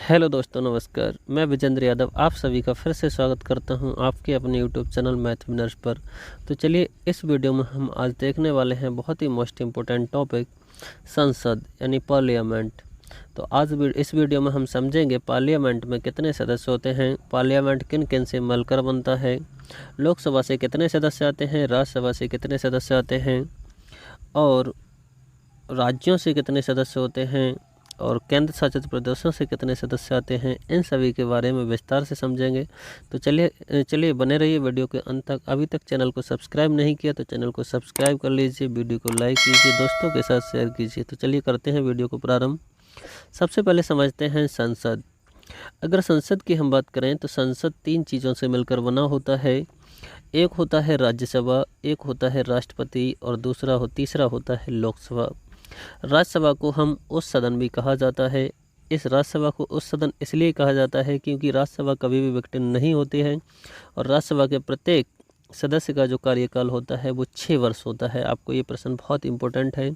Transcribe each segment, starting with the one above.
Hello दोस्तों, नमस्कार। मैं विजेंद्र यादव आप सभी का फिर से स्वागत करता हूं आपके अपने यूट्यूब चैनल मैथ विनर्स पर। तो चलिए, इस वीडियो में हम आज देखने वाले हैं बहुत ही मोस्ट इम्पोर्टेंट टॉपिक, संसद यानी पार्लियामेंट। तो आज इस वीडियो में हम समझेंगे पार्लियामेंट में कितने सदस्य होते हैं, पार्लियामेंट किन किन से मिलकर बनता है, लोकसभा से कितने सदस्य आते हैं, राज्यसभा से कितने सदस्य आते हैं, और राज्यों से कितने सदस्य होते हैं, और केंद्र शासित प्रदेशों से कितने सदस्य आते हैं। इन सभी के बारे में विस्तार से समझेंगे। तो चलिए बने रहिए वीडियो के अंत तक। अभी तक चैनल को सब्सक्राइब नहीं किया तो चैनल को सब्सक्राइब कर लीजिए, वीडियो को लाइक कीजिए, दोस्तों के साथ शेयर कीजिए। तो चलिए करते हैं वीडियो को प्रारंभ। सबसे पहले समझते हैं संसद। अगर संसद की हम बात करें तो संसद 3 चीज़ों से मिलकर बना होता है। एक होता है राज्यसभा, एक होता है राष्ट्रपति, और तीसरा होता है लोकसभा। राज्यसभा को हम उस सदन भी कहा जाता है। इस राज्यसभा को उस सदन इसलिए कहा जाता है क्योंकि राज्यसभा कभी भी विघटित नहीं होती है, और राज्यसभा के प्रत्येक सदस्य का जो कार्यकाल होता है वो 6 वर्ष होता है। आपको ये प्रश्न बहुत इंपॉर्टेंट है।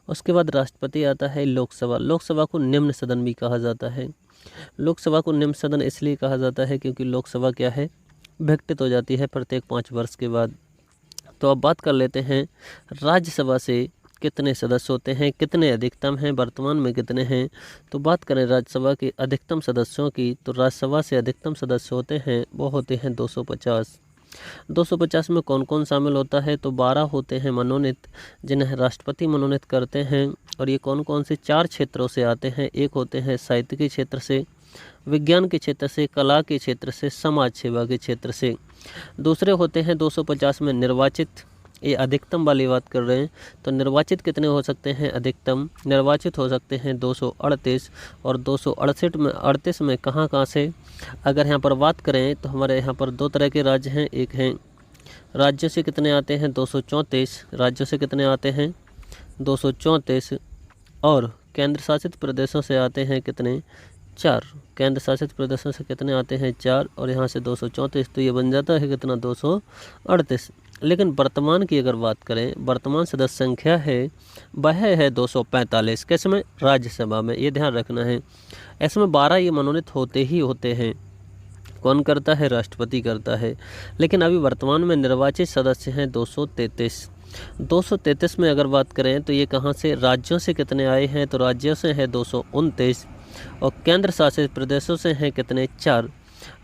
उसके बाद राष्ट्रपति आता है लोकसभा। लोकसभा को निम्न सदन भी कहा जाता है। लोकसभा को निम्न सदन इसलिए कहा जाता है क्योंकि लोकसभा क्या है, विघटित हो जाती है प्रत्येक 5 वर्ष के बाद। तो अब बात कर लेते हैं राज्यसभा से कितने सदस्य होते हैं, कितने अधिकतम हैं, वर्तमान में कितने हैं। तो बात करें राज्यसभा के अधिकतम सदस्यों की, तो राज्यसभा से अधिकतम सदस्य होते हैं वो होते हैं 250। 250 में कौन कौन शामिल होता है, तो 12 होते हैं मनोनीत, जिन्हें राष्ट्रपति मनोनीत करते हैं। और ये कौन कौन से 4 क्षेत्रों से आते हैं। एक होते हैं साहित्य के क्षेत्र से, विज्ञान के क्षेत्र से, कला के क्षेत्र से, समाज सेवा के क्षेत्र से। दूसरे होते हैं 250 में निर्वाचित। ये अधिकतम वाली बात कर रहे हैं। तो निर्वाचित कितने हो सकते हैं, अधिकतम निर्वाचित हो सकते हैं 238। और 268 में कहाँ से, अगर यहाँ पर बात करें तो हमारे यहाँ पर 2 तरह के राज्य हैं। एक हैं राज्यों से कितने आते हैं, 234 राज्यों से कितने आते हैं, 234। और केंद्र शासित प्रदेशों से आते हैं कितने, 4। केंद्र शासित प्रदेशों से कितने आते हैं, 4। और यहाँ से 234, तो ये बन जाता है कितना, 238। लेकिन वर्तमान की अगर बात करें, वर्तमान सदस्य संख्या है वह है 245। कैसे में, राज्यसभा में, ये ध्यान रखना है। इसमें 12 ये मनोनीत होते ही होते हैं। कौन करता है, राष्ट्रपति करता है। लेकिन अभी वर्तमान में निर्वाचित सदस्य हैं 233। 233 में अगर बात करें तो ये कहाँ से, राज्यों से कितने आए हैं, तो राज्यों से है 229। और केंद्र शासित प्रदेशों से हैं कितने, 4।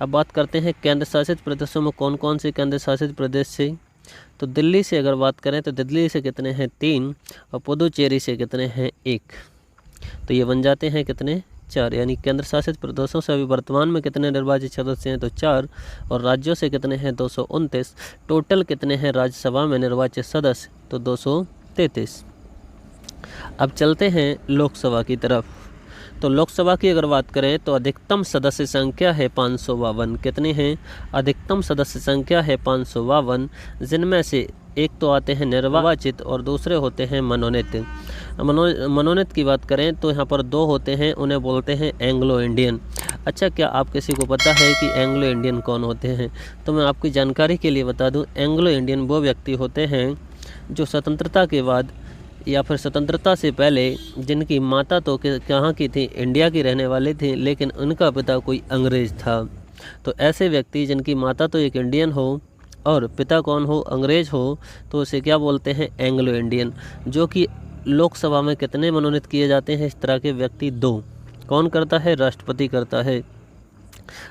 अब बात करते हैं केंद्र शासित प्रदेशों में कौन कौन से केंद्र शासित प्रदेश से। तो दिल्ली से अगर बात करें तो दिल्ली से कितने हैं, 3। और पुदुचेरी से कितने हैं, 1। तो ये बन जाते हैं कितने, 4। यानी केंद्र शासित प्रदेशों से अभी वर्तमान में कितने निर्वाचित सदस्य हैं, तो 4। और राज्यों से कितने हैं, 229। टोटल कितने हैं राज्यसभा में निर्वाचित सदस्य, तो 233। अब चलते हैं लोकसभा की तरफ। तो लोकसभा की अगर बात करें तो अधिकतम सदस्य संख्या है 552। कितने हैं, अधिकतम सदस्य संख्या है 552, जिनमें से एक तो आते हैं निर्वाचित और दूसरे होते हैं मनोनीत। मनोनीत की बात करें तो यहाँ पर 2 होते हैं, उन्हें बोलते हैं एंग्लो इंडियन। अच्छा, क्या आप किसी को पता है कि एंग्लो इंडियन कौन होते हैं? तो मैं आपकी जानकारी के लिए बता दूँ, एंग्लो इंडियन वो व्यक्ति होते हैं जो स्वतंत्रता के बाद या फिर स्वतंत्रता से पहले जिनकी माता तो कहाँ की थी, इंडिया की रहने वाली थी, लेकिन उनका पिता कोई अंग्रेज़ था। तो ऐसे व्यक्ति जिनकी माता तो एक इंडियन हो और पिता कौन हो, अंग्रेज़ हो, तो उसे क्या बोलते हैं, एंग्लो इंडियन। जो कि लोकसभा में कितने मनोनीत किए जाते हैं इस तरह के व्यक्ति, 2। कौन करता है, राष्ट्रपति करता है।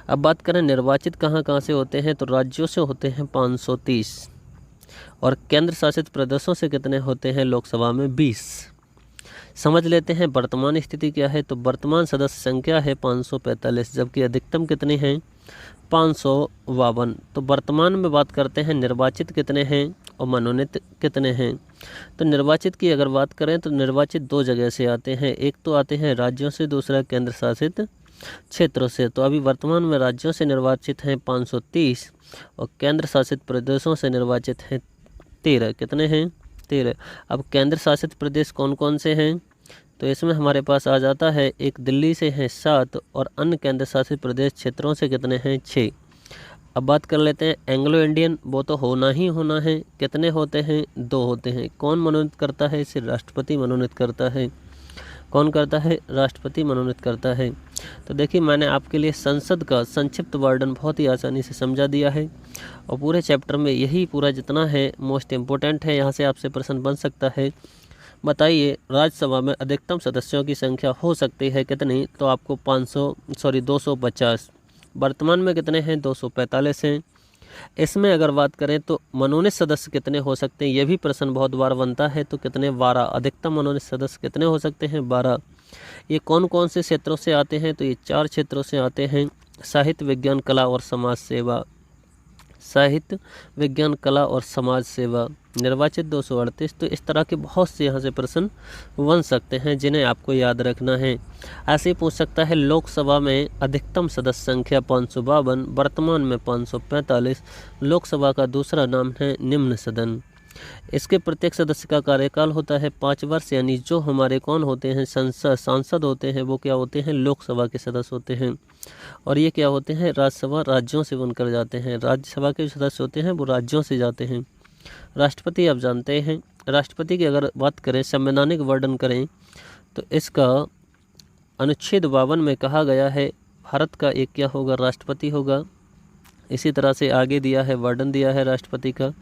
अब बात करें निर्वाचित कहाँ से होते हैं, तो राज्यों से होते हैं 530। और केंद्र शासित प्रदेशों से कितने होते हैं लोकसभा में, 20। समझ लेते हैं वर्तमान स्थिति क्या है। तो वर्तमान सदस्य संख्या है 545, जबकि अधिकतम कितने हैं, 552। तो वर्तमान में बात करते हैं निर्वाचित कितने हैं और मनोनीत कितने हैं। तो निर्वाचित की अगर बात करें तो निर्वाचित 2 जगह से आते हैं। एक तो आते हैं राज्यों से, दूसरा केंद्र शासित क्षेत्रों से। तो अभी वर्तमान में राज्यों से निर्वाचित हैं 530 और केंद्र शासित प्रदेशों से निर्वाचित हैं 13। कितने हैं, 13। अब केंद्र शासित प्रदेश कौन कौन से हैं, तो इसमें हमारे पास आ जाता है, एक दिल्ली से हैं 7 और अन्य केंद्र शासित प्रदेश क्षेत्रों से कितने हैं, 6। अब बात कर लेते हैं एंग्लो इंडियन, वो तो होना ही होना है। कितने होते हैं, 2 होते हैं। कौन मनोनीत करता है, इसे राष्ट्रपति मनोनीत करता है। कौन करता है? राष्ट्रपति मनोनीत करता है। तो देखिए मैंने आपके लिए संसद का संक्षिप्त वर्णन बहुत ही आसानी से समझा दिया है और पूरे चैप्टर में यही पूरा जितना है मोस्ट इम्पोर्टेंट है। यहाँ से आपसे प्रश्न बन सकता है, बताइए राज्यसभा में अधिकतम सदस्यों की संख्या हो सकती है कितनी? तो आपको 250। वर्तमान में कितने हैं? 245 हैं। इसमें अगर बात करें तो मनोनीत सदस्य कितने हो सकते हैं, ये भी प्रश्न बहुत बार बनता है। तो कितने? 12। अधिकतम मनोनीत सदस्य कितने हो सकते हैं? 12। ये कौन कौन से क्षेत्रों से आते हैं? तो ये 4 क्षेत्रों से आते हैं, साहित्य, विज्ञान, कला और समाज सेवा। साहित्य, विज्ञान, कला और समाज सेवा। निर्वाचित 238। तो इस तरह के बहुत से यहाँ से प्रश्न बन सकते हैं जिन्हें आपको याद रखना है। ऐसे ही पूछ सकता है लोकसभा में अधिकतम सदस्य संख्या 552, वर्तमान में 545। लोकसभा का दूसरा नाम है निम्न सदन। इसके प्रत्येक सदस्य का कार्यकाल होता है 5 वर्ष, यानी जो हमारे कौन होते हैं? सांसद होते हैं, वो क्या होते हैं? लोकसभा के सदस्य होते हैं। और ये क्या होते हैं? राज्यसभा राज्यों से बनकर जाते हैं। राज्यसभा के सदस्य होते हैं वो राज्यों से जाते हैं। राष्ट्रपति आप जानते हैं, राष्ट्रपति की अगर बात करें, संवैधानिक वर्णन करें तो इसका अनुच्छेद 52 में कहा गया है भारत का एक क्या होगा? राष्ट्रपति होगा। इसी तरह से आगे दिया है, वर्णन दिया है राष्ट्रपति का।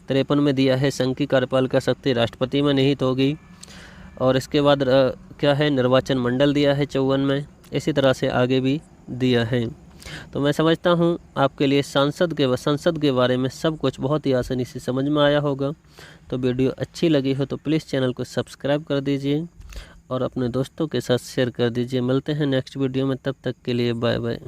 53 में दिया है संघ की कार्यपालिका शक्ति राष्ट्रपति में निहित होगी। और इसके बाद क्या है? निर्वाचन मंडल दिया है 54 में। इसी तरह से आगे भी दिया है। तो मैं समझता हूँ आपके लिए संसद के बारे में सब कुछ बहुत ही आसानी से समझ में आया होगा। तो वीडियो अच्छी लगी हो तो प्लीज़ चैनल को सब्सक्राइब कर दीजिए और अपने दोस्तों के साथ शेयर कर दीजिए। मिलते हैं नेक्स्ट वीडियो में, तब तक के लिए बाय बाय।